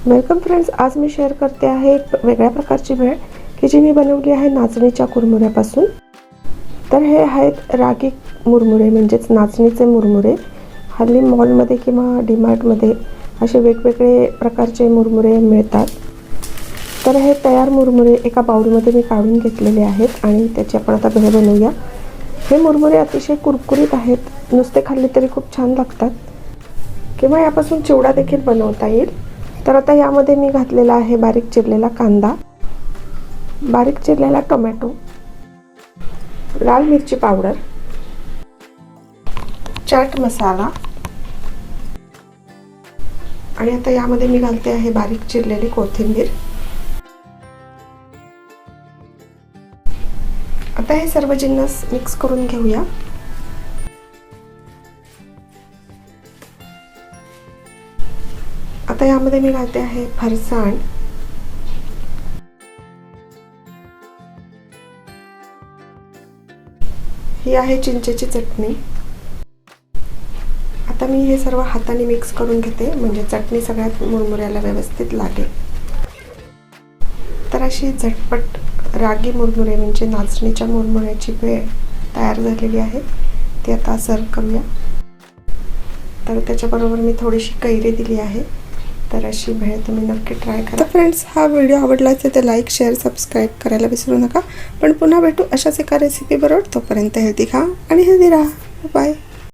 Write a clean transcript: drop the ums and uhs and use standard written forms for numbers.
Welcome friends, आज मी share करते आहे एक वेगळ्या प्रकारची भेळ की जी मी बनवली आहे नाचणीच्या कुरमुऱ्यापासून। तर हे आहेत रागी मुरमुरे म्हणजेच नाचणीचे मुरमुरे। हल्ली मॉलमध्ये किंवा डीमार्टमध्ये असे वेगवेगळे प्रकारचे मुरमुरे मिळतात। तर हे तयार मुरमुरे एका बाउलमध्ये मी काढून घेतलेले आहेत आणि त्याची आपण आता भेळ बनवूया। हे मुरमुरे अतिशय कुरकुरीत आहेत, नुसते खाल्ले तरी खूप छान लागतात किंवा यापासून चिवडा देखील बनवता येईल। तर आता यामध्ये मी घातलेला आहे बारीक चिरलेला कांदा, बारीक चिरलेला टोमॅटो, लाल मिरची पावडर, चाट मसाला आणि आता यामध्ये मी घालते आहे बारीक चिरलेली कोथिंबीर। आता हे सर्व जिन्नस मिक्स करून घेऊया। आता यामध्ये मी घालते आहे फरसाण, ही आहे चिंचेची चटणी। आता मी हे सर्व हाताने मिक्स करून घेते म्हणजे चटणी सगळ्यात मुरमुऱ्याला व्यवस्थित लागेल। तर अशी झटपट रागी मुरमुरे म्हणजे नाचणीच्या मुरमुऱ्याची भेळ तयार झालेली आहे। ती आता सर्व करूया। तर त्याच्याबरोबर मी थोडीशी कैरी दिली आहे। तर अशी भेळ तुम्ही नक्की ट्राय करा। तर फ्रेंड्स, हा व्हिडिओ आवडला असेल तर लाईक, शेअर, सबस्क्राईब करायला विसरू नका। पण पुन्हा भेटू अशाच एका रेसिपी बरोबर। तोपर्यंत हेल्दी खा आणि हेल्दी राहा। बाय।